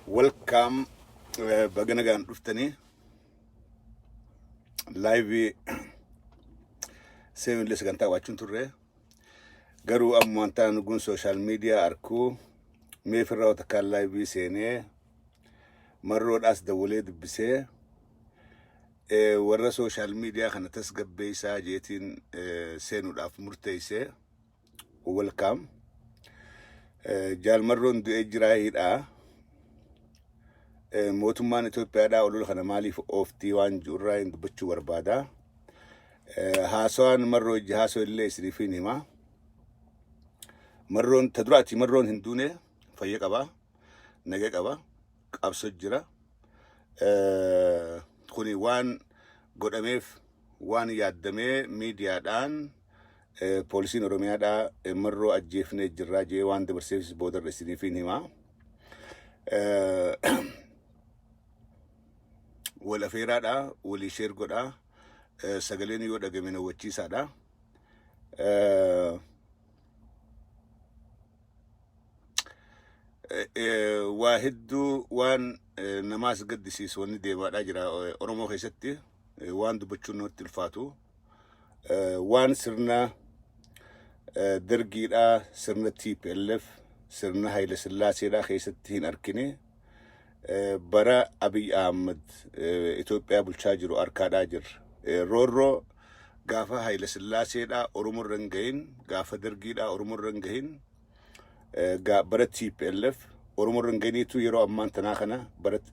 Welcome baganagaan dhuftanii live seenulle sagantaa waachuun turre garuu ammaantaan gun social media arkuu meefirraa takkaan live seenee marroodhaas dawalee dubbisee warra social media kana tasgabbeessaa jeetiin seenuudhaaf murteessee welcome jaalmarroon du'ee jiraayidha. mootummaan Itoophiyaadhaa olol kana maaliif ooftii waan jirraa hin dubbachuu barbaada. Haasawaan marroo haasoo illee isiniifin hima. Marroon taduraati marroon hin duune fayya qaba, nagaa qaba, qabsoo jira. Kuni waan godhameef waan yaaddamee miidiyaadhaan poolisiin Oromiyaadhaa marroo ajjeefnee jirraa jee waan dabarseefis boodarra isiniifin hima. wal afeeraadha walii sheer godha sagaleen yoo dhagame na wachiisaadha. waa hedduu waan namaas gaddisiisu wanni deemaadhaa jira Oromoo keessatti waan dubbachuun nutti ulfaatu waan sirna dargiidha sirna TPLF sirna Haile Sillaaseedha keessatti hin arkine bara Abiy Ahmed Itoophiyaa bulchaa jiru arkaadhaa jirra. Roorroo gaafa Haile Sillaaseedha Oromoo irra hin gahin, gaafa dargiidha Oromoo irra hin gahin, bara TPLF Oromoo irra hin gahiniitu yeroo ammaan tanaa kana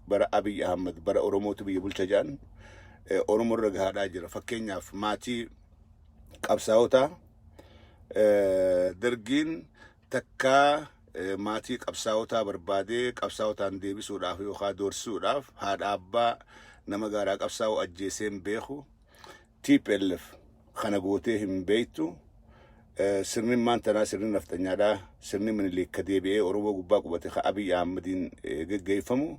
bara Abiy Ahmed bara Oromootu biyya bulcha jedhan Oromoo irra gahaadhaa jira. Fakkeenyaaf maatii qabsaa'otaa dargiin takkaa maatii qabsaa'otaa barbaadee qabsaa'otaan deebisuudhaaf yookaan doorsisuudhaaf haadha abbaa nama gaaraa qabsaa'oo ajjeesee hin beeku. TPLF kana gootee hin beektu. Sirni maantanaa sirni naftanyaadhaa sirni Minilik deebi'ee Oromoo gubbaa qubate ka Abiy Ahmediin geggeeffamu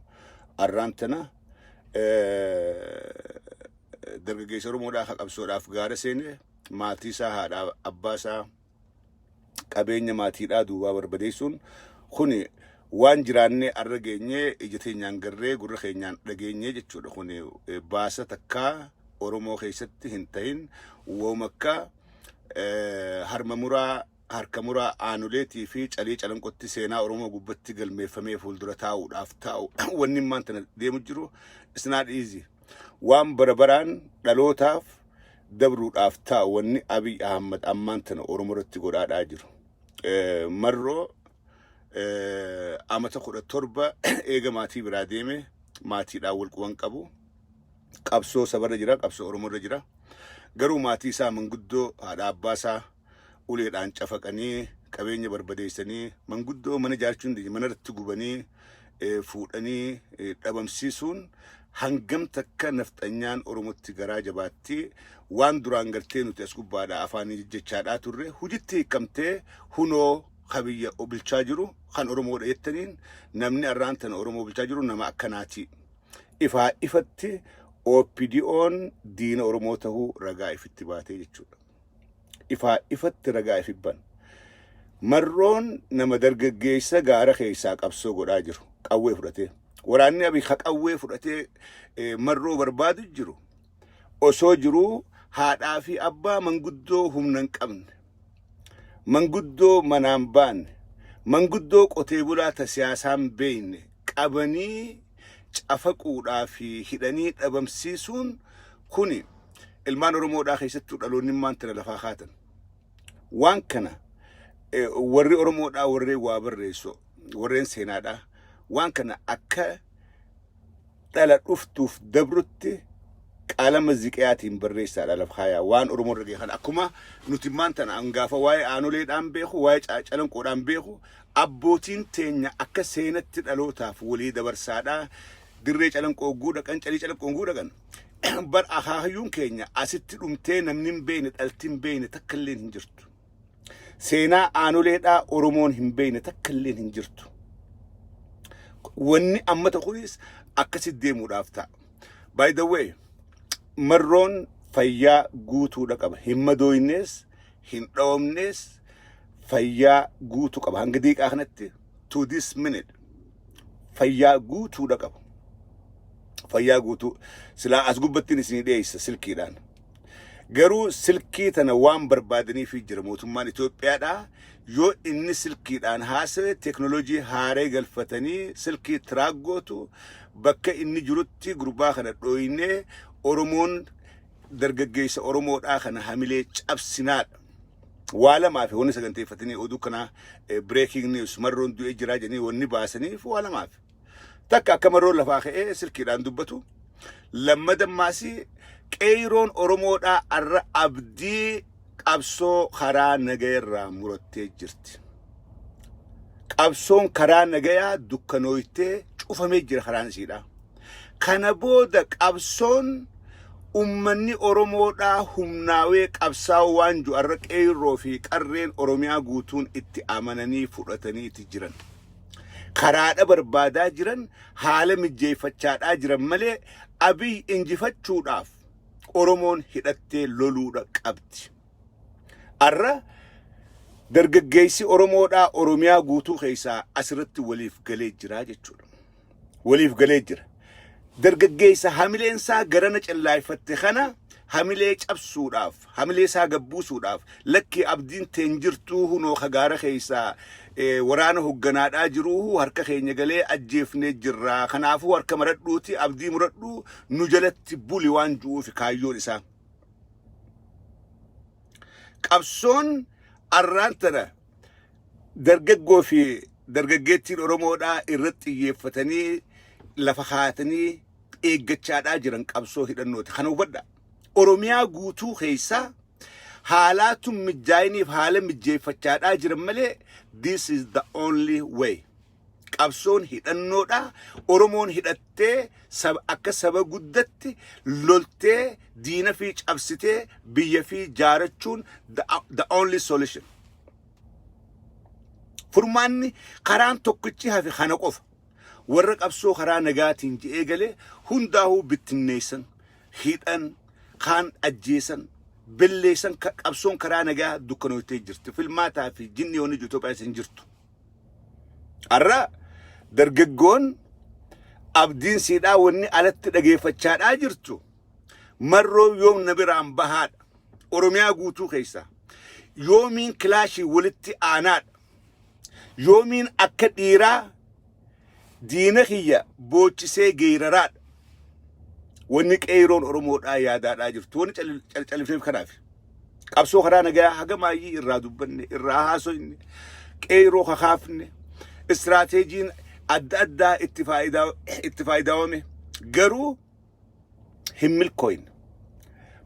arraan tana dargaggeessa Oromoodhaa ka qabsoodhaaf gaara seene maatii isaa haadha abbaa isaa qabeenya maatiidhaa duubaa barbadeessuun kuni waan jiraannee arra geenyee ija teenyaan garree gurra keenyaan dhageenyee jechuudha. Kuni baasa takkaa Oromoo keessatti hin ta'in woomakka harma muraa harka muraa aanuleetii fi calii calanqotti seenaa Oromoo gubbatti galmeeffamee fuuldura taa'uudhaaf taa'u wanni immaan tana deemu jiru isnaad easy waan barabaraan dhalootaaf dabruudhaaf taa'u wanni Abiy Ahmed ammaan tana Oromoo irratti godhaadhaa jiru. Marroo amata 17 eega maatii biraa deeme maatiidhaan wal quban qabu qabsoo sabarra jira qabsoo Oromoo irra jira. Garuu maatii isaa manguddoo haadha abbaa isaa uleedhaan cafaqanii qabeenya barbadeessanii manguddoo mana ijaarchuun mana irratti gubanii fuudhanii dhabamsiisuun hangam takka nafxanyaan Oromootti garaa jabaatti waan duraan gartee nuti as gubbaadhaa afaanii jechaadhaa turre hujitti hiikamtee hunoo kabiyya bulchaa jiru kan Oromoodha jettaniin namni arraan tana Oromoo bulchaa jiru nama akkanaati. Ifaa ifatti OPDO'n diina Oromoo tahuu ragaa ifitti baatee jechuudha. Ifaa ifatti ragaa ifibban. Marroon nama dargaggeessa gaara keessaa qabsoo godhaa jiru qawwee fudhatee. Waraanni Abiy qawwee fudhatee marroo barbaadu jiru osoo jiru haadhaa fi abbaa manguddoo humna hin qabne, manguddoo manaan baanne, manguddoo qotee bulaa ta siyaasaan beeyne qabanii cafaquudhaa fi hidhanii dhabamsiisuun kuni ilmaan Oromoodhaa keessattuu dhaloonni maantana lafaa kaatan. Waan kana warri Oromoodhaa warreen waa barreessu warreen seenaadhaa waan kana akka dhala dhuftuuf dabrutti qalama ziqiyaatiin barreessaadha laf haayaa waan Oromoo irra gahan akkuma nuti maantana angaafa waa'ee aanoleedhaan beeku waa'ee calanqoodhaan beeku abbootiin teenya akka seenatti dhalootaaf walii dabarsaadhaa dirree calanqoo guudha kan calii calanqoo guudha kan bar akaayyuun keenya asitti dhumtee namni hin beekne dhalti hin beekne takka illee hin jirtu. Seenaa aanoleedhaa Oromoon hin beekne takka illee hin jirtu. Wanni ammata kunis akkasitti deemuudhaaf ta'a. By the way, marroon fayyaa guutuudha qaba. Hin madooynees, hin dhoomnees fayyaa guutuu qaba. Hanga daqiiqaa kanatti to this minute fayyaa guutuudha qabu. Fayyaa guutuu silaa as gubbattiin isinii dhiyeessa silkiidhaan. Garuu silkii tana waan barbaadaniif jira mootummaan Itoophiyaadhaa yoo inni silkiidhaan haasa'e teknooloojii haaree galfatanii silkii tiraaggootu bakka inni jirutti gurbaa kana dhooyinee Oromoon dargaggeessa Oromoodhaa kana hamilee cabsinaadha. Waa lamaaf wanni saganteeffatanii oduu kana breaking news marroon du'ee jiraa jedhanii wanni baasaniif waa lamaaf. Takka akka marroon lafaa ka'ee silkiidhaan dubbatu. Lammadammaasii qeeroon Oromoodhaa arra abdii qabsoo karaa nagayarraa murattee jirti. Qabsoon karaa nagayaa dukkanooytee cufamee jira karaan isiidha. Kana booda qabsoon ummanni Oromoodhaa humnaawee qabsaa'u waan jiru arra qeeroo fi qarreen Oromiyaa guutuun itti amananii fudhatanii itti jiran. Karaadha barbaadaa jiran haala mijjeeffachaadhaa jiran malee Abiy injifachuudhaaf Oromoon hidhattee loluudha qabdi. Arra dargaggeessi Oromoodhaa Oromiyaa guutuu keessaa asirratti waliif galee jira jechuudha. Waliif galee jira. Dargaggeessa hamileensaa garana callaayifatte kana hamilee cabsuudhaaf, hamilee isaa gabbuusuudhaaf lakki abdiin teen jirtuu hunoo kagaara keessaa waraana hogganaadhaa jiruu harka keenya galee ajjeefnee jirra. Kanaafuu harka maradhuuti abdii muradhuu nu jalatti buli waan ju'uuf kaayyoon isaa. Qabsoon arraan tana dargaggoo fi dargaggeettiin Oromoodhaa irratti xiyyeeffatanii lafa kaatanii eeggachaadhaa jiran qabsoo hidhannooti. Kana hubadhaa. Oromiyaa guutuu keessaa haalaatu mijjaayiniif haala mijjeeffachaadhaa jiran malee this is the only way. Qabsoon hidhannoodhaa Oromoon hidhattee akka saba guddatti loltee diina fi cabsitee biyya fi jaarachuun the only solution. Furmaanni karaan tokkichi hafe kana qofa. Warra qabsoo karaa nagaatiin je'ee galee hundaa'uu bittinneessan, hidhan, kaan ajjeesan, billeessan qabsoon karaa nagaa dukkanoottee jirti. Filmaataa fi jinni yoonni Itoophiyaa isin jirtu. Arra dargaggoon abdiin siidhaa wanni alatti dhageeffachaadhaa jirtu. Marroo yoom na biraan bahaadha. Oromiyaa guutuu keessaa. Yoomiin kilaashii walitti aanaadha. Yoomiin akka dhiiraa diina kiyya boochisee geeraraadha. Wanni qeeroon Oromoodhaa yaadaadhaa jirtu. Wanni calcalifeef kanaaf. Qabsoo karaa nagaa haga maayyii irraa dubbanne, irraa haasoyne, qeeroo kakaafne, istirateejiin adda addaa itti faayidaawame. Garuu hin milkooyne.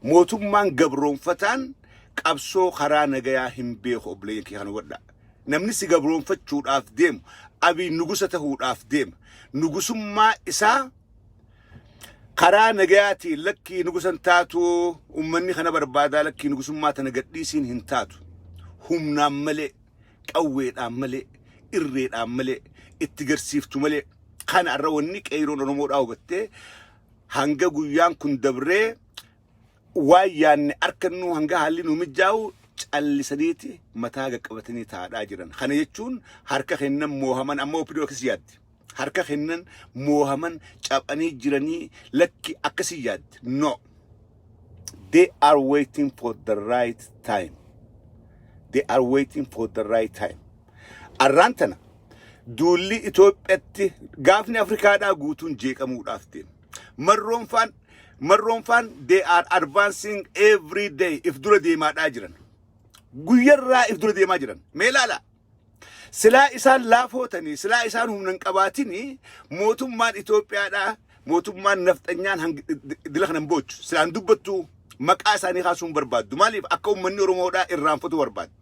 Mootummaan gabroonfataan qabsoo karaa nagayaa hin beeku obboleeyyan kee kana hubadhaa. Namni si gabroonfachuudhaaf deemu Abiy nugusa ta'uudhaaf deema. Nugusummaa isaa karaa nagayaatiin lakkii nugusan taatu ummanni kana barbaadaa lakkii nugusummaa tana gadhiisiin hin taatu. Humnaan malee, qawweedhaan malee, irreedhaan malee, itti garsiiftu malee. Kana arra wanni qeeroon Oromoodhaa hubattee hanga guyyaan kun dabree waan yaanne arkannuu hanga haalli nu mijaa'u callisaniiti mataa qabatanii taa'aa jiran. Kana jechuun harka kennan moohaman amma opidoo akkasii yaaddi. Harka kennan moohaman cabanii jiranii lakki akkasii yaaddi. No. They are waiting for the right time. They are waiting for the right time. Arraan tana duulli Itoophiyaatti gaafni Afrikaadhaa guutuun jeeqamuudhaaf deema. Marroonfaan they are advancing every day if dura deemaadhaa jiran. Guyyarraa if dura deemaa jiran. Mee ilaala. Silaa isaan laafootanii, silaa isaan humnan qabaatini mootummaan Itoophiyaadhaa, mootummaan nafxanyaan dila kanan boochu. Silaan dubbattu maqaa isaanii kaasuun barbaaddu. Maaliif akka ummanni Oromoodhaa irraanfatu barbaadde.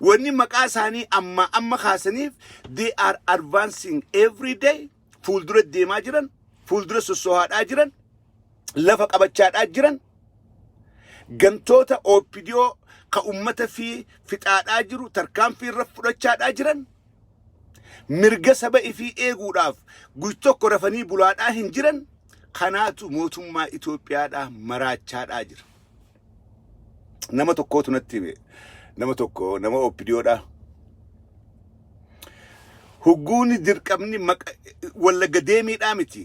Wanni maqaa isaanii amma kaasaniif they are advancing every day. Fuuldura deemaa jiran, fuuldura sossohaadhaa jiran, lafa qabachaadhaa jiran, gantoota OPDO ka ummata fi fixaadhaa jiru tarkaanfii irra fudhachaadhaa jiran, mirga saba ifii eeguudhaaf guyyaa tokko rafanii bulaadhaa hin jiran. Kanaatu mootummaa Itoophiyaadhaa maraachaadhaa jira. Nama tokkootu natti hime. Nama tokko nama OPDOdhaa. hugguuni dirqamni wallagga deemiidhaa miti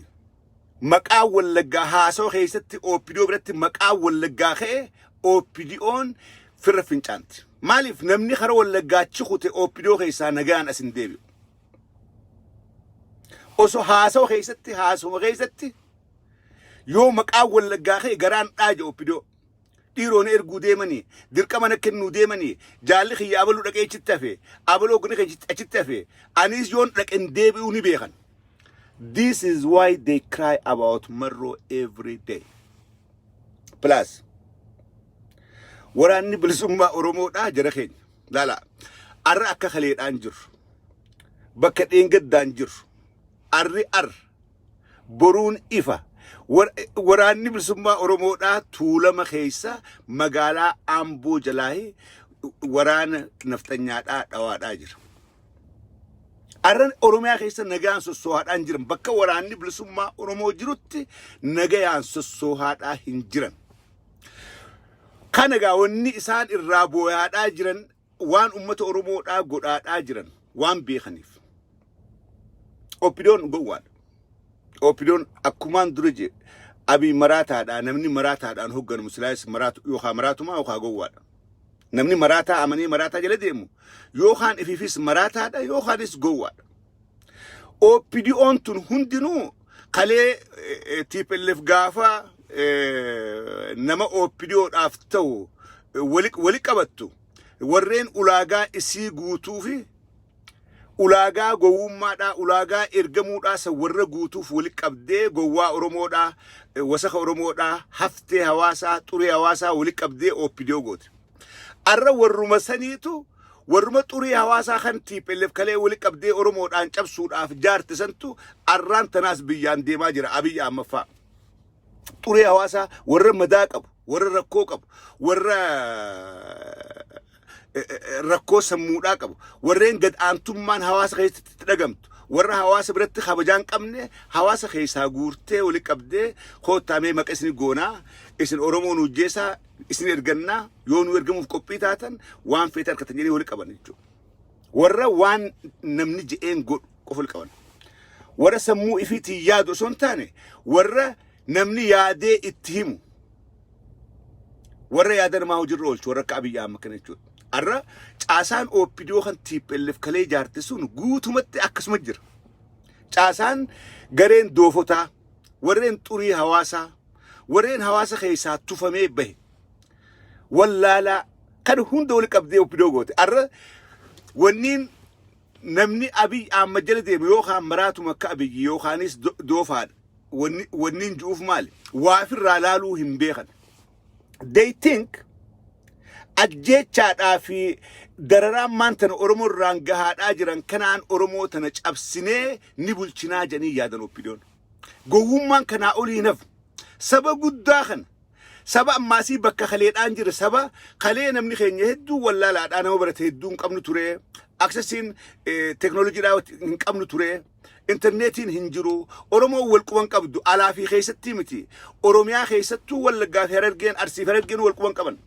maqaa wallaggaa haasoo keessatti OPDO biratti maqaa wallaggaa ka'e OPDO'n firra fincaanti maaliif namni kara wallaggaatti kute OPDO keessaa nagaan asin deebi'u oso haasoo keessatti yoo maqaa wallaggaa ka'e garaan dhaaje OPDO dhiiroon erguu deemanii dirqama na kennuu deemanii jaalli xiyya abaluu dhaqee achitti hafe abaloo gune achitti hafe anis yoon dhaqen deebi'uu ni beekan. This is why they cry about Marro every day. Plus, waraanni bilisummaa Oromoodhaa jara keenya laala arra akka kaleedhaan jiru bakka dheengaddaan jiru arri boruun ifa waraanni bilisummaa Oromoodhaa tuulama keessa magaalaa Amboo jalaahi waraana naftanyaadhaa dhawaadhaa jira. Arran Oromiyaa keessa nagaan sossoohaadhaan jiran bakka waraanni bilisummaa Oromoo jirutti nagayaan sossoohaadhaa hin jiran. Kanagaa wanni isaan irraa booyaadhaa jiran waan ummata Oromoodhaa godhaadhaa jiran waan beekaniif. OPDO'n gowwaadha. OPDO'n akkumaan dura je Abiy maraataadhaa namni maraataadhaan hogganu Silaayis yookaan maraatumaa yookaan gowwaadha. Namni maraataa amanii maraataa jala deemu yookaan ififis maraataadha yookaanis gowwaadha. OPDO'n tun hundinuu kalee TPLF gaafa nama OPDO'dhaaf ta'u wali qabattu warreen ulaagaa isii guutuu fi ulaagaa gowwummaadhaa ulaagaa ergamuudhaa sa warra guutuuf wali qabdee gowwaa Oromoodhaa wasaka Oromoodhaa haftee hawaasaa xuree hawaasaa wali qabdee OPDO goote. Arra warruma saniitu warruma xuree hawaasaa kan TPLF kalee wali qabdee Oromoodhaan cabsuudhaaf jaarte santu arraan tanaas biyyaan deemaa jira Abiy ammaffaa. Xuree hawaasaa warra madaa qabu warra rakkoo qabu warra rakkoo sammuudhaa qabu warreen gad aantummaan hawaasa keessatti dhagamtu warra hawaasa biratti kabajaan qabne hawaasa keessaa guurtee wali qabdee koottaamee maqa isin goonaa isin Oromoon hojjeesaa isin ergannaa yoo nu ergamuuf qophii taatan waan feete harkatan jedhee wali qaban jechuudha. Warra waan namni je'een godhu qofa wali qaban. Warra sammuu ifiitiin yaadu osoo hin taane warra namni yaadee itti himu warra yaada namaa hojiirra oolchu warra akka Abiy Ahmed kana jechuudha. Arra caasaan OPDO kan TPLF kalee jaarte sun guutumatti akkasuma jira. Caasaan gareen doofotaa warreen xurii hawaasaa warreen hawaasa keessaa tufamee bahe wallaalaa kan hunda wali qabdee OPDO goote. Arra wanniin namni Abiy Ahmed jala deemu yookaan maraatuma akka Abiy yookaanis doofaadha. Wanniin ju'uuf maali? Waafirraa laaluu hin beekan. They think ajjechaadhaa fi dararaan maantana Oromoo irraan gahaadhaa jiran kanaan Oromoo tana cabsinee ni bulchinaa jedhanii yaadan OPDO'n. Gowwummaan kanaa olii naf saba guddaa kana saba ammaasii bakka kaleedhaan jira saba kalee namni keenya hedduu wallaalaadhaa nama barate hedduu hin qabnu ture aksesiin teknooloojiidhaa hin qabnu ture internetiin hin jiru Oromoo wal quban qabdu alaa fi keessatti miti Oromiyaa keessattuu wallaggaa fi Harargeen Arsii fi Harargeen wal quban qaban.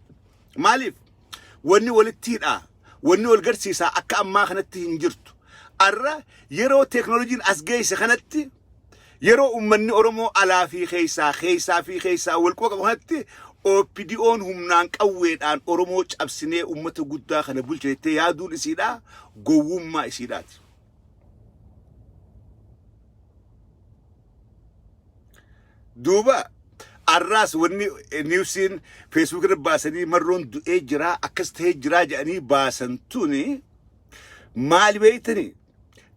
Maaliif wanni walittiidha wanni wal garsiisaa akka ammaa kanatti hin jirtu. Arra yeroo teknooloojiin as geesse kanatti yeroo ummanni Oromoo alaa fi keessaa wal quba qabu kanatti OPDO'n humnaan qawweedhaan Oromoo cabsinee ummata guddaa kana bulcha jettee yaaduun isiidhaa gowwummaa isiidhaati. Duuba arraas wanni newsiin Facebook irra baasanii marroon du'ee jira akkas ta'ee jira jedhanii baasan tuni maali beeytanii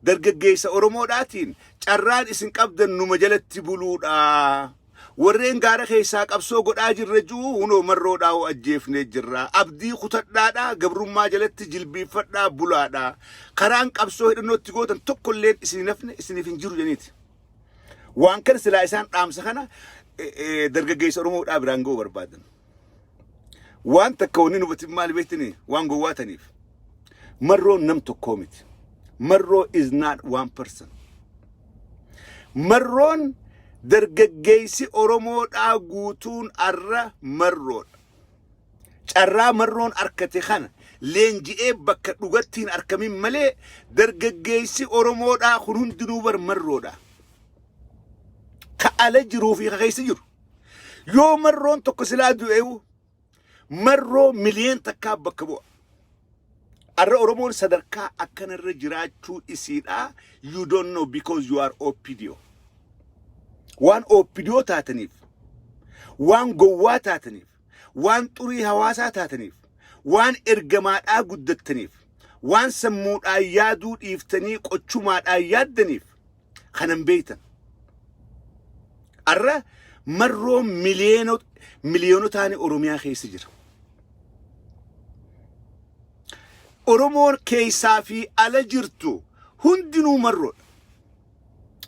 dargaggeessa Oromoodhaatiin carraan isin qabdan numa jalatti buluudha. Warreen gaara keessaa qabsoo godhaa jirra juu hunoo marroodhaa hoo ajjeefnee jirra. Abdii kutadhaadhaa gabrummaa jalatti jilbiifadhaa bulaadhaa. Karaan qabsoo hidhannootti gootan tokkolleen isin nafne isiniif hin jiru jeniiti. Waan kana silaa isaan dhaamsa kana dargaggeessa Oromoodhaa biraan ga'uu barbaadan. Waan takka wanni nubatin maali beektanii waan gowwaataniif. Marroon nam tokkoo miti. Marroo is not one person. Marroon dargaggeessi Oromoodhaa guutuun arra marroodha. Carraa marroon arkate kana leenji'ee bakka dhugattiin arkamin malee dargaggeessi Oromoodhaa kun hundinuu bar marroodha. Ka ala jiruu fi ka keessa jiru. Yoo marroon tokko silaa du'eewu marroo miliyoon takkaa bakka bu'a. Arra Oromoon sadarkaa akkanarra jiraachuu isiidhaa you don't know because you are OPDO. Waan OPDO taataniif, waan gowwaa taataniif, waan xurii hawaasaa taataniif, waan ergamaadhaa guddattaniif, waan sammuudhaa yaaduu dhiiftanii qochumaadhaa yaaddaniif kanan beeytan. Arra marroo miliyoonotaani Oromiyaa keessa jira. Oromoon keessaa fi ala jirtu hundinuu marroodha.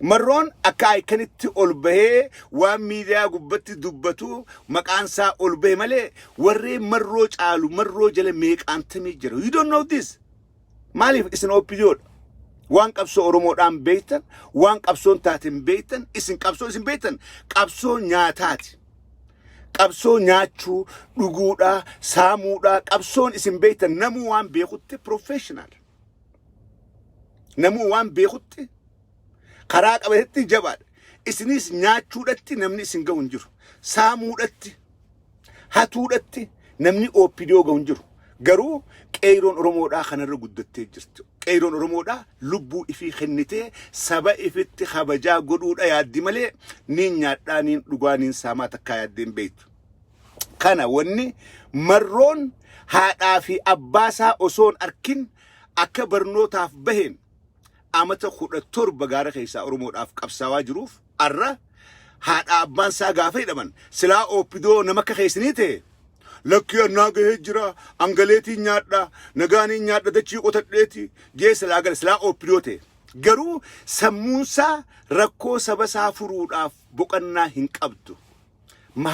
Marroon akka aikanitti ol bahee waan miidiyaa gubbatti dubbatu maqaansaa ol bahee malee warree marroo caalu marroo jala meeqaantamii jira. You don't know this. Maaliif isin OPDOdha? Waan qabsoo Oromoodhaan beektan, waan qabsoon taateen beektan, isin qabsoo isin beektan qabsoo nyaataati. Qabsoo nyaachuu, dhuguudhaa, saamuudhaa, qabsoon isin beektan namuu waan beekutti professional. Namuu waan beekutti karaa qabatetti jabaadha. Isinis nyaachuudhatti namni isin gahu hin jiru. Saamuudhatti, hatuudhatti namni OPDO gahu hin jiru. Garuu qeeroon Oromoodhaa kanarra guddattee jirti. Qeeroon Oromoodhaa lubbuu ifii kennitee saba ifitti kabajaa godhuudha yaaddi malee niin nyaadhaa niin dhugaa niin saamaa takkaa yaaddeen beektu. Kana wanni marroon haadhaa fi abbaasaa osoon arkin akka barnootaaf baheen amata 17 gaara keessaa Oromoodhaaf qabsaawaa jiruuf arra haadhaa abbaan isaa gaafa hidhaman silaa OPDO nama akka keessanii ta'e lakki annaa gahee jira angaleetii nyaadha nagaanii nyaadha dachii qotadheeti jee silaa OPDO ta'e. Garuu sammuunsaa rakkoo saba isaa furuudhaaf boqannaa hin qabdu.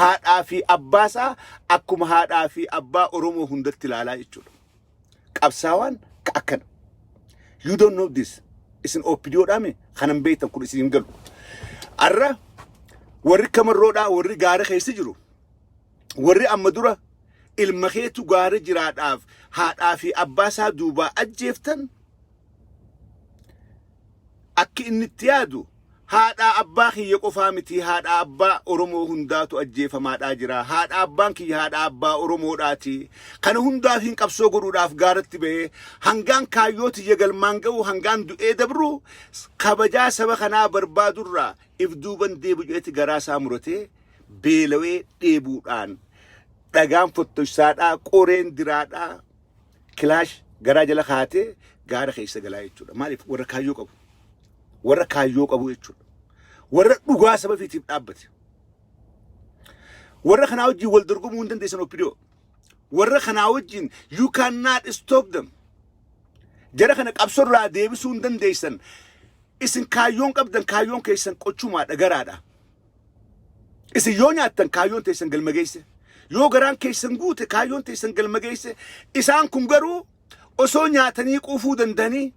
Haadhaa fi abbaasaa akkuma haadhaa fi abbaa Oromoo hundatti ilaalaa jechuudha. Qabsaawaan akkana. You don't know this. Isin OPDOdhaame kanan beektan kun isin hin galu. Arra warri kamarroodhaa warri gaara keessa jiru. Warri amma dura ilma keetu gaara jiraadhaaf haadhaa fi abbaasaa duubaa ajjeeftan akka inni itti yaadu haadhaa abbaa kiyya qofaa miti haadhaa abbaa Oromoo hundaatu ajjeefamaadhaa jira. Haadhaa abbaan kiyya haadhaa abbaa Oromoodhaati. Kana hundaaf hin qabsoo godhuudhaaf gaaratti bahee hangaan kaayyoo tiyya galmaan ga'u hangaan du'ee dabru kabajaa saba kanaa barbaadurraa if duuban deebi'eeti garaa isaa muratee beelawee dheebuudhaan dhagaan fottosaadhaa qoreen diraadhaa kilaash garaa jala kaatee gaara keessa galaa jechuudha. Maaliif warra kaayyoo qabu? Warra kaayyoo qabu jechuudha. Warra dhugaa saba fiitiif dhaabbate. Warra kanaa wajjin wal dorgomuu hin dandeessan OPDO. Warra kanaa wajjin you cannot stop them. Jara kana qabsorraa deebisuu hin dandeessan. Isin kaayyoon qabdan kaayyoon keessan qochumaadha garaadha. Isin yoo nyaattan kaayyoon teessan galma geesse. Yoo garaan keessan guute kaayyoon teessan galma geesse. Isaan kun garuu osoo nyaatanii quufuu danda'anii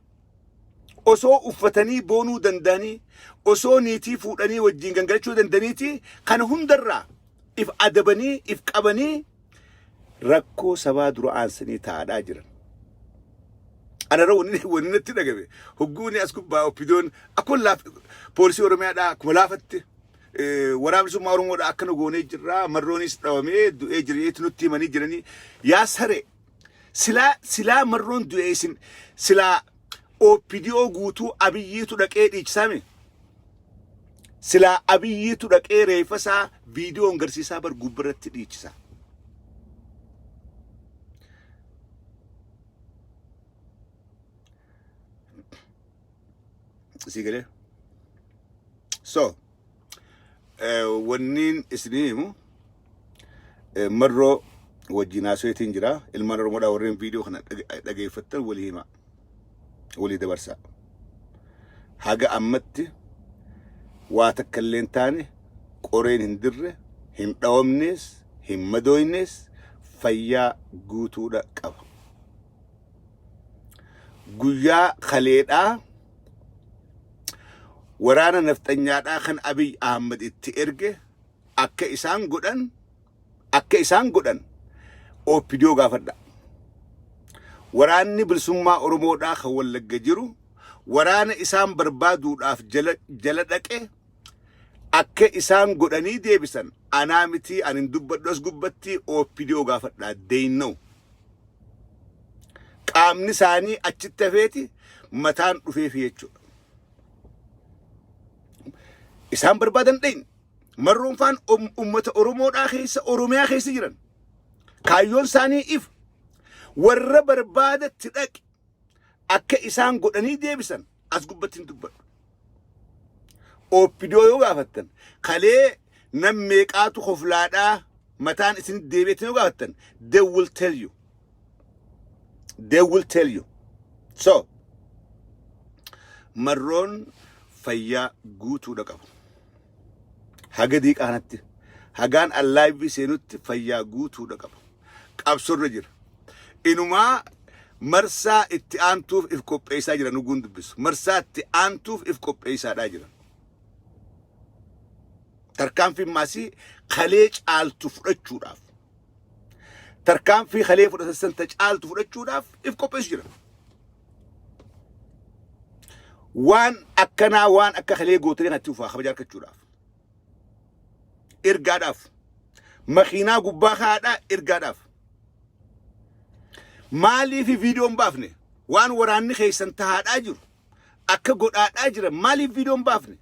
osoo uffatanii boonuu danda'anii osoo niitii fuudhanii wajjin gangalachuu danda'aniiti kana hundarraa if adabanii if qabanii rakkoo sabaa dura aansanii taa'aa jiran. Anarra wanni natti dhagabe hogguuni as gubbaa OPDOon akkuma poolisii Oromiyaadhaa akkuma laafatti waraabesummaa Oromoodhaa akkana goonee jirra marroonis dhawamee du'ee jireetti nutti himanii jiranii yaa sare silaa marroon du'ee isin silaa OPDO guutuu Abiyyiitu dhaqee dhiichisame. Silaa Abiyyiitu dhaqee reeffasaa viidiyoon garsiisaa bar gubbarratti dhiichisa. Sigale. So, wannin isiniin himu marroo wajjin haasa'eetiin jira. Ilmaan Oromoodhaa warreen viidiyoo kana dhageeffattan walii himaa. Walii dabarsaa. Haga ammatti waa takka illee hin taane qoreen hin dirre hin dhawamnes hin madooynes fayyaa guutuudha qaba. Guyyaa kaleedhaa waraana nafxanyaadhaa kan Abiy Ahmed itti erge akka isaan godhan OPDO gaafadha. waraanni bilisummaa Oromoodhaa kan Wallagga jiru waraana isaan barbaaduudhaaf jala dhaqe akka isaan godhanii deebisan anaa miti anin dubbadhu as gubbatti OPDO gaafadhaa deeynaw qaamni isaanii achitti hafeeti mataan dhufeef jechuudha isaan barbaadan dhayin marroon faan ummata Oromoodhaa keessa Oromiyaa keessa jiran kaayyoon isaanii if warra barbaadatti dhaqe akka isaan godhanii deebisan as gubbattiin dubbadhu OPDO yoo gaafattan kalee nam meeqaatu hoflaadhaa mataan isin deebi'eetiin yoo gaafattan they will tell you so marroon fayyaa guutuudha qabu haga diiqaanatti hagaan allaabii seenutti fayyaa guutuudha qabu qabsorra jira inumaa marsaa itti aantuuf if qopheessaa jira nuguun dubbisu marsaa itti aantuuf if qopheessaadhaa jira tarkaanfiin maasii kalee caaltu fudhachuudhaaf tarkaanfii kalee fudhatessanta caaltu fudhachuudhaaf if qopheessu jira waan akkanaa waan akka kalee gootanii natti ufaa kabaja argachuudhaaf ergaadhaaf makiinaa gubbaa kaadhaa ergaadhaaf maaliif viidiyoon baafne waan waraanni keessan tahaadhaa jiru akka godhaadhaa jira maaliif viidiyoon baafne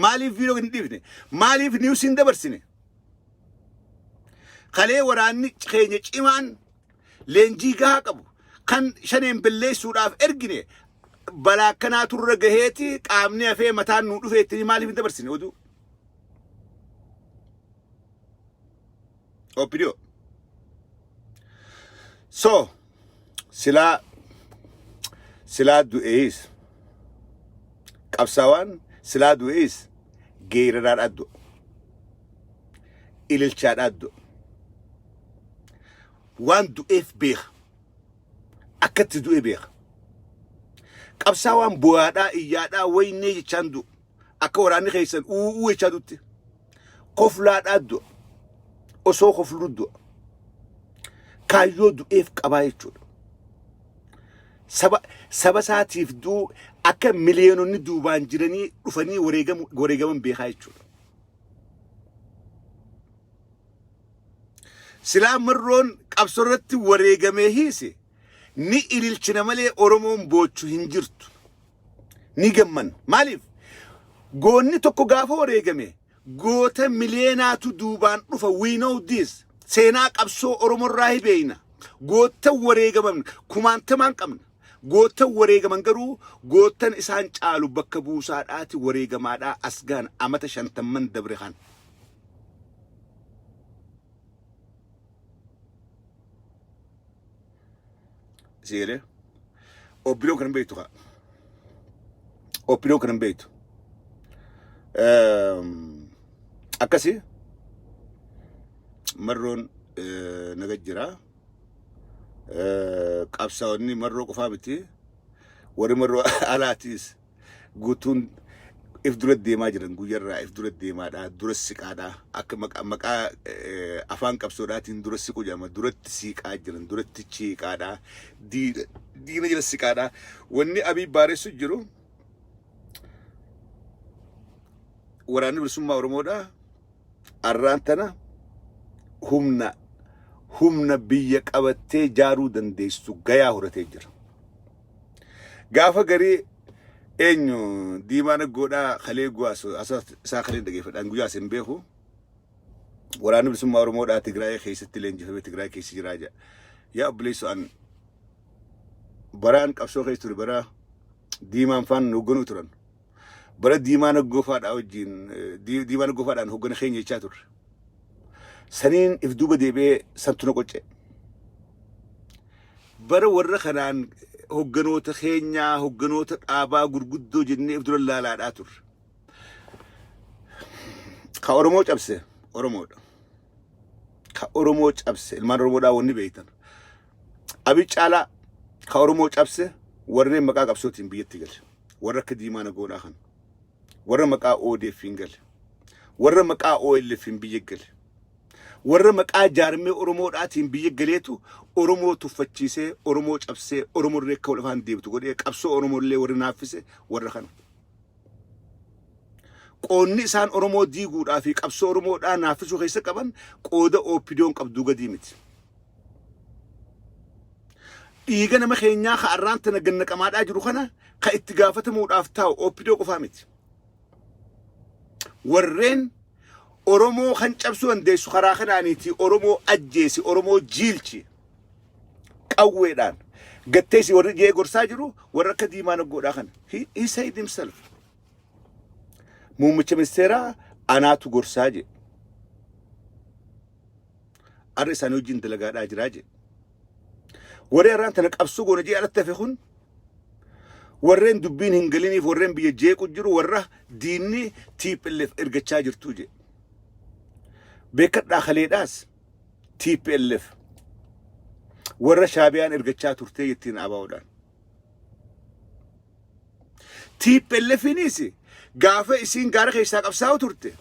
maaliif viidiyoo hin dhiifne maaliif niwsiin dabarsine kalee waraanni keenya cimaan leenjii gahaa qabu kan shaneen balleessuudhaaf ergine balaa akkanaa turre gaheeti qaamni hafee mataan nu dhufeetti maaliif hin dabarsine oduu OPDO so silaa du'ees qabsaawaan silaa du'ees geeraraadhaa addo ililchaadhaa addo waan du'eef beeka akkatti du'e beeka qabsaawaan bu'aadhaa iyyaadhaa waynee jechaan du'u akka waraanni keessan uuu jechaa dutti koflaadhaa addo osoo koflu du'a kaayyoo du'eef qabaa jechuudha saba isaatiif duu akka miliyoononni duubaan jiranii dhufanii wareegaman beekaa jechuudha silaa marroon qabsorratti wareegamee hiise ni ililchina malee Oromoon boochu hin jirtu ni gamman maaliif goonni tokko gaafa wareegame goota miliyoonaatu duubaan dhufa we know this seenaa qabsoo Oromoorraa hibeeyna goota wareegaman kumaantamaan qabna goota wareegaman garuu gootan isaan caalu bakka buusaadhaati wareegamaadhaa asgaan amata 50 dabre kan siile OPDO kan beektu ka OPDO kan beektu akkasi marroon naga jira qabsaawonni marroo qofaa miti warri marroo alaatiis guutuun if dura deemaa jiran guyyarraa if dura deemaadhaa dura siqaadhaa akka maqaa afaan qabsoodhaatiin dura siqu jedhama duratti siiqaa jiran duratti ciiqaadhaa diina jala siqaadhaa wanni abii baaressu jiru waraanni bilisummaa Oromoodhaa arraan tana humna biyya qabattee jaaruu dandeessu gayaa horatee jira gaafa garii eenyu diimaan goodhaa kalee guwaasu isaa kalee dhageeffadhaan guyyaa isin beeku waraanni bilisummaa Oromoodhaa Tigraay keessatti leenjifamee Tigraay keessa jiraa jedha yaa obboleessu an baraan qabsoo keessa ture bara diimaan faan hogganuu turan bara diimaan goofaadhaa wajjin diimaan goofaadhaan hoggana keenya jechaa turre saniin if duuba deebi'ee santuna qocce bara warra kanaan hogganoota keenyaa hogganoota dhaabaa gurguddoo jennee if dura laalaadhaa turre ka Oromoo cabse Oromoodha ka Oromoo cabse ilmaan Oromoodhaa wanni beektan Abii Caalaa ka Oromoo cabse warreen maqaa qabsootiin biyyatti gale warra akka diimaan goonaa kan warra maqaa ODF hin gale warra maqaa OLF hin biyya gale warra maqaa jaarmee Oromoodhaatiin biyya galeetu Oromoo tuffachiisee Oromoo cabsee Oromoo reekka wal afaan deebtu godhee qabsoo Oromollee warri naaffise warra kana. Qoonni isaan Oromoo diiguudhaa fi qabsoo Oromoodhaa naaffisuu keessa qaban qooda OPDO'n qabduu gadii miti. Dhiiga nama keenyaa ka arraan tana gannaqamaadhaa jiru kana ka itti gaafatamuudhaaf taa'u OPDO qofaa miti. Warreen Oromoo kan cabsuu dandeessu karaa kanaaniiti Oromoo ajjeesi Oromoo jiilchi qawweedhaan gatteesi warri jee gorsaa jiru warra akka Diimaa Naggoodhaa kana. He said himself. Muummicha ministeeraa anaatu gorsaa jedhe. Arra isaanii wajjin dalagaadhaa jiraa jedhe. Warri arraan tana qabsoo goona jee alatti hafe kun warreen dubbiin hin galiniif warreen biyya jeequ jiru warra diinni TPLF ergachaa jirtuu jedhe. Beekadhaa kaleedhaas TPLF warra shaabiyaan ergachaa turtee jettiin ABO'dhaan. TPLFinis gaafa isiin gaara keessaa qabsaa'u turte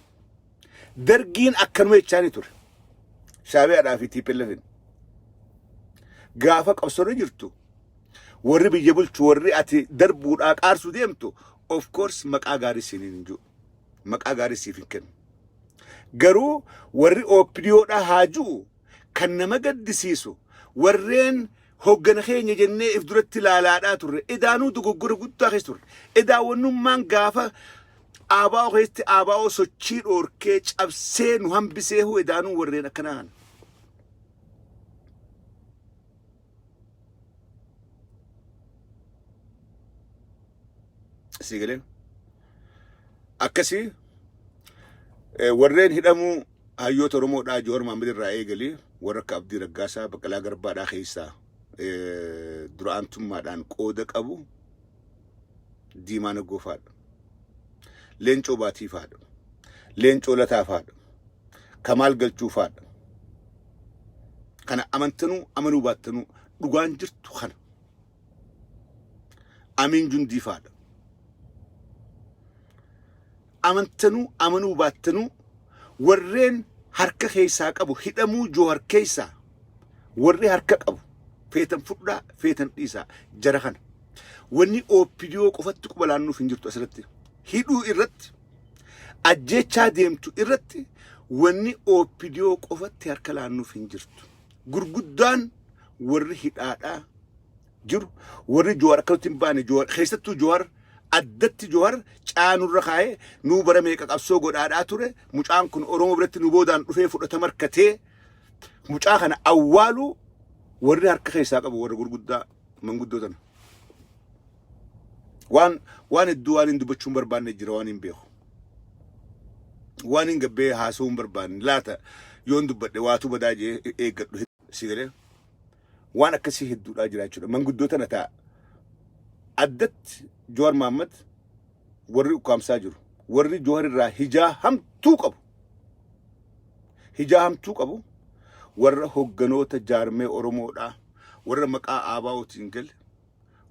dargiin akkanuma jechaani ture. Shaabiyaadhaa fi TPLFin gaafa qabsoorra jirtu warri biyya bulchu warri ati darbuudhaa qaarsuu deemtu of course maqaa gaarii siiniin hin jiru. Maqaa gaarii siif hin kennu. Garuu warri OPDO'dhaa haajuu kan nama gaddisiisu warreen hoggana keenya jennee if duratti ilaalaadhaa turre edaanuu dogoggora guddaa keessa turre. Edaawwannummaan gaafa ABO keessatti ABO sochii dhoorkee cabsee nu hambisee hoo edaanuu warreen akkanaan. Sigaleen akkasii warreen hidhamuu hayyoota Oromoodhaa Jowaar Mohaammed irraa eegalee warra akka Abdii Raggaasaa Baqqalaa Garbaadhaa keessaa dura'aantummaadhaan qooda qabu Diimaa Naggoo faadha. Leencoo Baatii faadha. Leencoo Lataa faadha. Kamaal Galchuu faadha. Kana amantanuu amanuu baattanuu dhugaan jirtu kana. Amiin Jundii faadha. Amantanuu amanuu baattanuu warreen harka keessaa qabu hidhamuu Jowaar keessaa warri harka qabu feetan fudhaa feetan dhiisaa jara kana. Wanni OPDO qofatti quba laannuuf hin jirtu asirratti. Hidhuu irratti ajjechaa deemtu irratti wanni OPDO qofatti harka laannuuf hin jirtu. Gurguddaan warri hidhaadhaa jiru warri Jowaar akkatti hin baane Jowaar keessattuu Jowaar addatti Jowaar caanurra kaa'ee nuu bara meeqa qabsoo godhaadhaa ture mucaan kun Oromoo biratti nu boodaan dhufee fudhatama harkatee mucaa kana awwaaluu warri harka keessaa qabu warra gurguddaa manguddoo tana. Waan hedduu waan hin dubbachuun barbaanne jira waan hin beeku. Waan hin gabbee haasa'uun barbaanne laata yoon dubbadhe waatu badaa jee eeggadhu sigalee waan akkasii hedduudhaa jira jechuudha. Manguddoo tana ta'a. Addatti Jowaar Mohaammed warri ukkaamsaa jiru. Warri Jowaar irraa hijaa hamtuu qabu. Hijaa hamtuu qabu warra hogganoota jaarmee Oromoodhaa warra maqaa ABO'tiin gale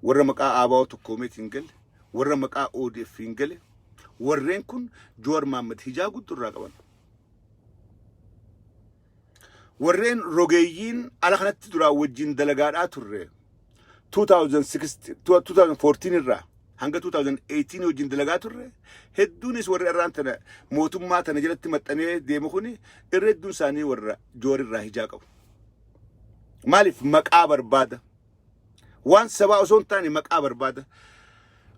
warra maqaa ABO tokkoomeetiin gale warra maqaa ODF'n gale warreen kun Jowaar Mohaammed hijaa guddurraa qaban. Warreen rogeeyyiin ala kanatti duraa wajjin dalagaadhaa turre 2014 irraa hanga 2018 wajjin dalagaa turre hedduunis warri irraan tana mootummaa tana jalatti maxxanee deemu kuni irra hedduun isaanii warra Jowaar irraa hijaa qabu. Maaliif maqaa barbaada? Waan sabaa osoo hin taane maqaa barbaada.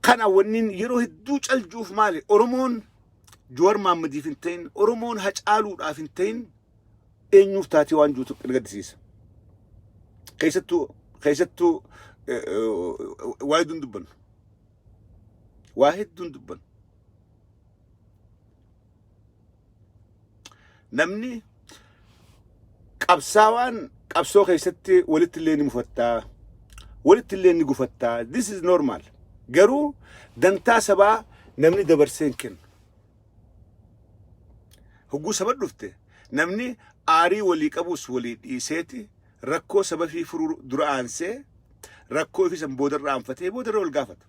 Kana wanniin yeroo hedduu caljuuf maali? Oromoon Jowaar Mohaammeediif hin ta'in Oromoon Hacaaluudhaaf hin ta'in eenyuuf taatee waan juutu gaddisiisa. Keessattuu waa hedduun dubbannu. Waa hedduun dubbannu. Namni qabsaawaan qabsoo keessatti walitti illee ni mufattaa. Walitti illee ni gufattaa. This is normal. Garuu dantaa sabaa namni dabarsee hin kennu. Hogguu saba dhufte namni aarii walii qabus walii dhiiseeti rakkoo saba fi furuu dura aansee rakkoo ifi san boodarra aanfatee boodarra wal gaafata.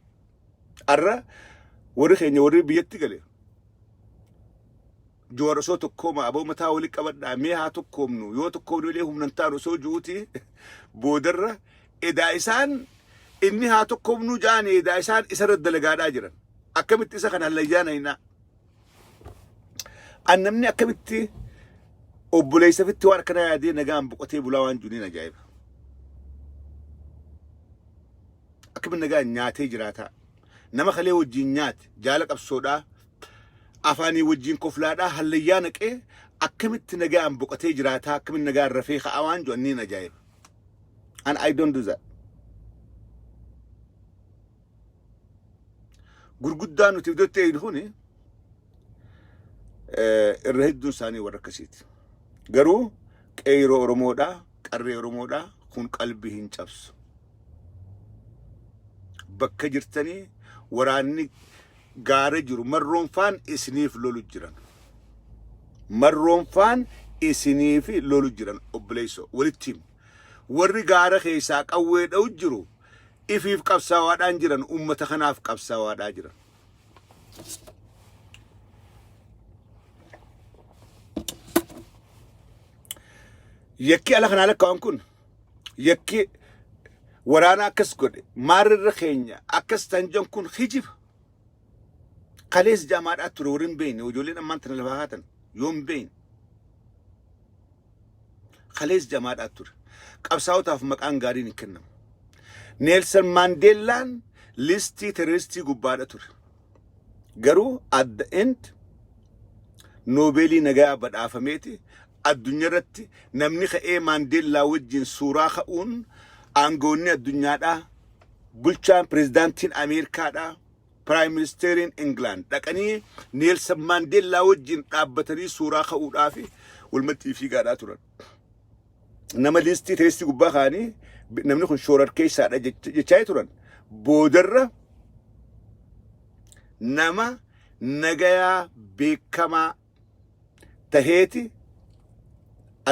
Arra warri keenya warri biyyatti gale joora soo tokkooma aboo mataa walii qabadhaa mee haa tokkoomnu yoo tokkoomnu illee humnan taanu soo juuti boodarra edaa isaan inni haa tokkoomnu jaani edaa isaan isarra dalagaadhaa jiran akkamitti isa kan hallayyaana hinaa annamni akkamitti obboleessafitti waan akkana yaadee nagaan boqotee bulaa waan juniin ajaa'iba akkamitti nagaan nyaatee jiraata nama kalee wajjin nyaate jaala qabsoodhaa afaanii wajjin koflaadhaa hallayyaa naqee akkamitti nagaan boqotee jiraata akkamitti nagaan rafee ka'aa waan juniin ajaa'iba and I don't do that gurguddaan nuti iddootti eegduuni irra hedduun isaanii warra akkasiiti garuu qeeroo Oromoodhaa qarree Oromoodhaa kun qalbii hin cabsu bakka jirtanii waraanni gaara jiru marroonfaan isiniif lolu jiran marroonfaan isiniif lolu jiran obboleessoo walitti warri gaara keessaa qawwee dha'u jiru ifiif qabsaawaadhaan jiran ummata kanaaf qabsaawaadhaa jiran yakki ala kana lakka kun yakki waraana akkas godhe maarrirra keenya akkas tanjan kun hijiba kalees jaamaadhaa ture warrin beeyne ijoolleen ammaan tana lafaa haatan yoom beeyne kalees jaamaadhaa ture qabsaa'otaaf maqaan gaariin hin kennamu Nelson Mandelaan listii terroristii gubbaadha ture garuu at the end Noobeelii nagaa badhaafameeti addunyaa irratti namni ka'ee Mandeelaa wajjin suuraa ka'uun aangoonni addunyaadhaa bulchaan pirezidaantiin Ameerikaadhaa Prime Ministeriin England dhaqanii Nelson Mandeelaa wajjin dhaabbatanii suuraa ka'uudhaaf walumatti fiigaadhaa turan nama listii terroristii gubbaa kaanii namni kun shoorar keessaadha jechaa turan boodarra nama nagayaa beekamaa taheeti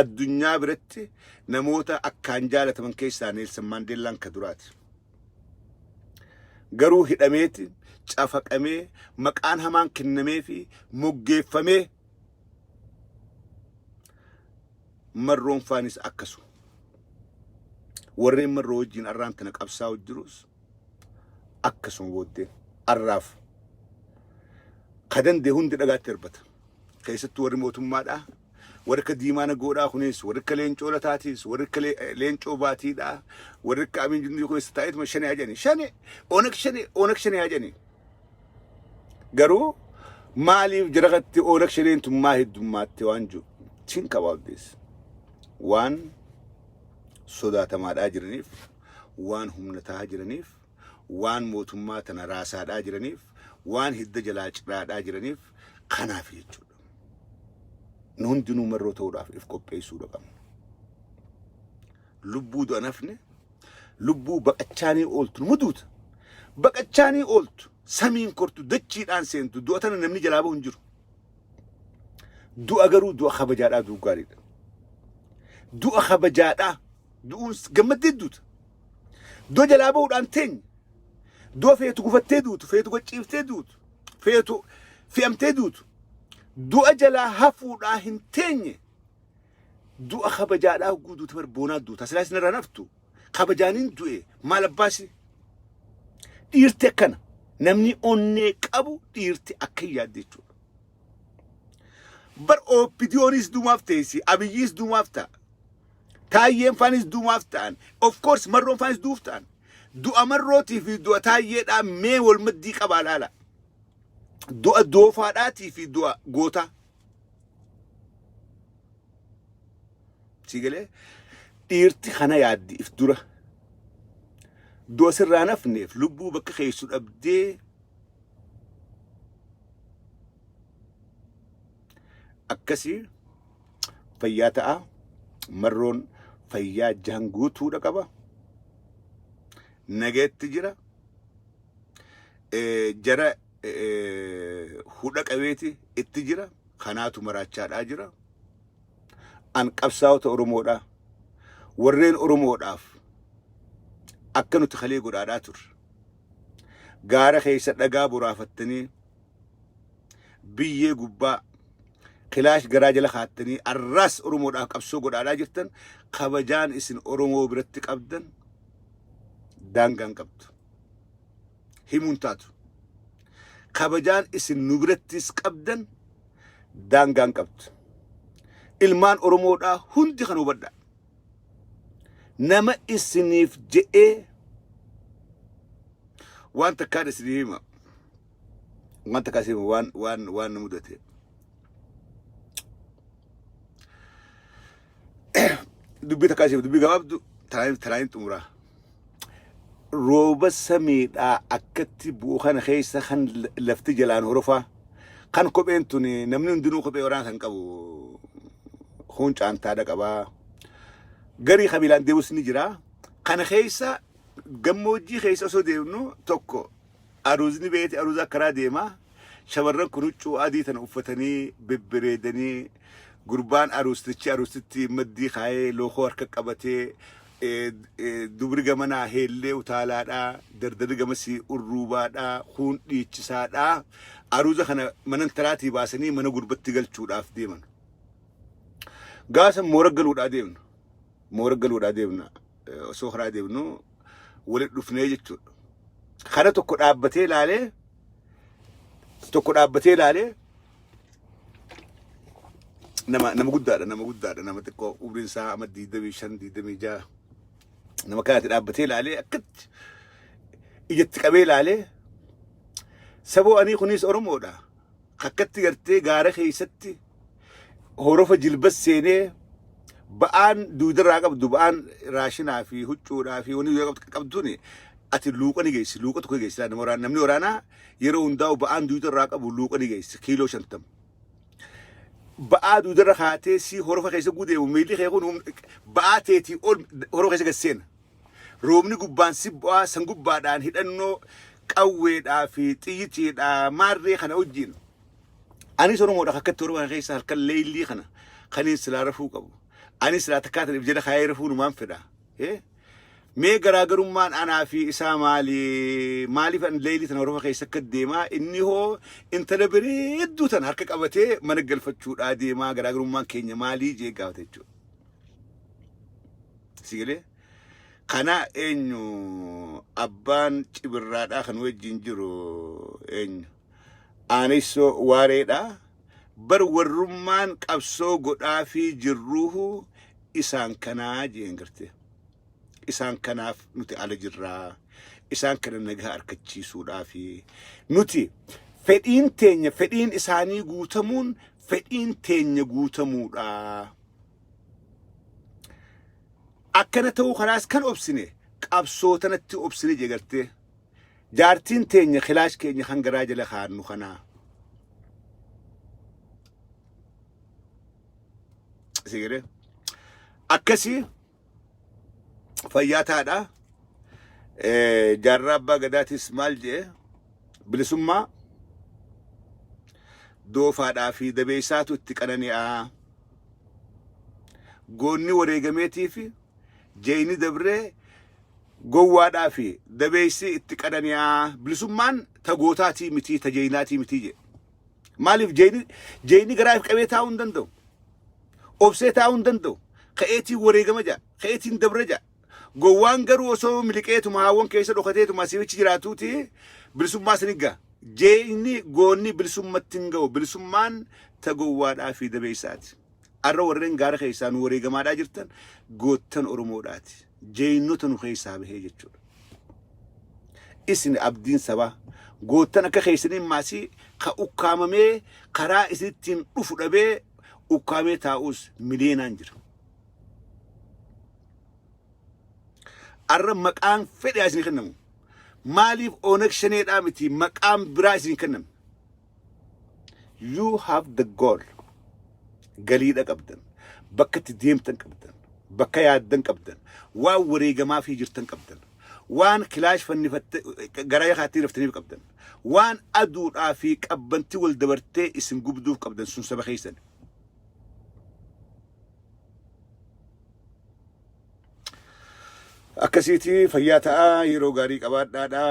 addunyaa biratti namoota akkaan jaalataman keessaa Nelson Mandeelaan ka duraati garuu hidhameeti cafaqamee maqaan hamaan kennamee fi moggeeffamee marroonfaanis akkasuma warreen marroo wajjin arraan tana qabsaa jirus akkasuma booddeen arraaf kadandee hundi dhagaatti erbata keessattuu warri mootummaadhaa warri akka diimaana goodhaa kunis warri akka leencoo lataatis warri akka leencoo baatiidhaa warri akka amiin jinnii kunis taa'eetuma shanii hajanii shanii onak shanii hajanii garuu maaliif jiraqatti onak shaniin tummaa heddummaatti waan jiru think about this waan sodaatamaadhaa jiraniif waan humnataa jiraniif waan mootummaa tana raasaadhaa jiraniif waan hidda jalaa ciraadhaa jiraniif kanaaf jechuudha nu hundinuu marroo ta'uudhaaf if qopheessuudha qabna lubbuu du'anafne lubbuu baqachaanii ooltu muduuta baqachaanii ooltu samiin kortu dachiidhaan seentu du'a tana namni jalaa bahu hin jiru du'a garuu du'a kabajaadhaa du'a gaariidha du'a kabajaadhaa du'uun gammaddee duuta du'a jalaa bahuudhaan teenya du'a feetu gufattee duutu feetu gacciiftee duutu feetu fe'amtee duutu du'a jalaa hafuudhaa hin teenye du'a kabajaadhaa guutuutu barboonaa duuta silaas narraa naftu kabajaaniin du'e maal abbaasi dhiirti akkana namni onnee qabu dhiirti akka yaadde jechuudha bar oopidiyoonis duumaaf teessi abiyyiis duumaaf ta'a taayyeen faanis duumaaf ta'an of course marroon faanis duuf ta'an du'a marrootii fi du'a taayyeedhaa mee wal maddii qabaa laala du'a doofaadhaatii fi du'a gootaa sigalee dhiirti kana yaaddi if dura du'a sirraa nafneef lubbuu bakka keessu dhabdee akkasii fayyaa ta'a marroon fayyaa jahan guutuudha qaba nageetti jira jara hudha qabeeti itti jira kanaatu maraachaadhaa jira an qabsaa'ota Oromoodhaa warreen Oromoodhaaf akka nuti kalee godhaadhaa turre gaara keessa dhagaa boraafattanii biyyee gubbaa kilaash garaa jala kaattanii arras oromoodhaaf qabsoo godhaadhaa jirtan kabajaan isin oromoo biratti qabdan daangaan qabdu himuun taatu kabajaan isin nu birattis qabdan daangaan qabdu ilmaan oromoodhaa hundi kan hubadha nama isiniif je'ee waan takkaan isinii hima waan takkaan isinii waan na mudate dubbii takkaan isinii dubbii gabaabdu talaayin xumuraa rooba samiidhaa akkatti bu'u kana keessa kan lafti jalaan horofaa kan kopheen tuni namni hundinuu kophee waraana kan qabu kun caantaadha qabaa garii qabiilaan deebus ni jira kana keessa gammoojjii keessa osoo deemnu tokko aruuzni beeti aruuza karaa deemaa shamarran kun huccuu adii tana uffatanii bebbereedanii gurbaan aruustitti maddii kaayee lookoo harka qabatee dubri gamanaa heellee utaalaadhaa dardari gamasii urruubaadhaa kun dhiichisaadhaa aruuza kana manan taraatii baasanii mana gurbatti galchuudhaaf deeman gaasa moora galuudhaa deemna osoo karaa deemnu walit dhufnee jechuudha kana tokko dhaabbatee ilaalee nama guddaadha nama xiqqoo umriin isaa ama 25-26 nama kanatti dhaabbatee ilaalee akkatti ijatti qabee ilaalee saboo ani kunis oromoodha akkatti gartee gaara keessatti horofa jilbas seenee ba'aan duudarraa qabdu ba'aan raashinaa fi huccuudhaa fi wani qabduuni ati luuqa ni geessi luuqa tokko geessi namni waraanaa yeroo hundaa'u ba'aan duudarraa qabu luuqa ni geessi kiiloo 50 ba'aa duudarra kaatee si horofa keessa gudeemu miilli kee kun ba'aa teetii ol horofa keessa gasseena roobni gubbaan si bu'aa san gubbaadhaan hidhannoo qawweedhaa fi xiyyiitiidhaa maarree kana wajjin anis oromoodha akkatti horofa keessa halkan leeyilii kana kaniin silaa rafuu qabu anis silaa takkaataniif jedha kaayee rafuu numaan fedha mee garaagarummaan anaa fi isaa maaliif an leeyilii tana horofa keessa akka deemaa inni hoo intala bareedduu tan harka qabatee mana galfachuudhaa deemaa garaagarummaan keenya maalii jee gaafate jechuudha sigilee kana eenyu abbaan cibirraadhaa kan wajjin jiru eenyu aanessoo waareedhaa bar warrummaan qabsoo godhaa fi jirruuhu isaan kanaa jeen gartee isaan kanaaf nuti ala jirraa isaan kana nagaa argachiisuudhaa fi nuti fedhiin isaanii guutamuun fedhiin teenya guutamuudha akkana ta'uu kanaas kan obsine qabsootanatti obsine jegartee jaartiin teenya khilaash keenya kan garaa jala kaannu kanaa sigire akkasii fayyaataadha jaarraa abbaa gadaatis maal jee bilisummaa doofaadhaa fi dabeessaatu itti qanani'aa goonni wareegameetii fi jeeyni dabree gowwaadhaa fi dabeessi itti qanani'aa bilisummaan tagootaatii mitii tajeeynaatii mitii jee maaliif jeeyni garaaf qabee taa'uu hin danda'u obsee taa'uu hin danda'u ka'eetiin wareegama jaa ka'eetiin dabra jaa gowwaan garuu osoo miliqeetuma haawwan keessa dhokateetuma asiifichi jiraatuuti bilisummaa sanigga jeeyni goonni bilisummatti hin ga'u bilisummaan ta gowwaadhaa fi dabeessaati arra warreen gaara keessaa nu wareegamaadhaa jirtan goottan oromoodhaati jeeynota nu keessaa bahee jechuudha isin abdiin sabaa goottan akka keessaniin maasii ka ukkaamamee karaa isinittiin dhufu dhabee ukkaamee taa'us mileenaan jira arra maqaan fedhe isin kennamu maaliif onak shaneedhaa miti maqaan biraa isin kennamu you have the goal galiidha qabdan bakka itti deemtan qabdan bakka yaaddan qabdan waan wareegamaa fi jirtan qabdan waan kilaash fannifatte garaa yakaatii raftaniif qabdan waan aduudhaa fi qabbanti wal dabartee isin gubduuf qabdan sun saba keessan akkasiiti fayyaa ta'a yeroo gaarii qabaadhaadha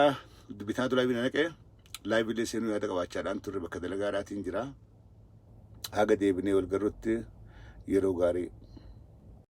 dubbitaa tulaa bina naqee laayivilee seenuu yaada qabaachaadhaan turre bakka dalagaadhaatiin jira haga deebinee wal garrutti yeroo gaarii.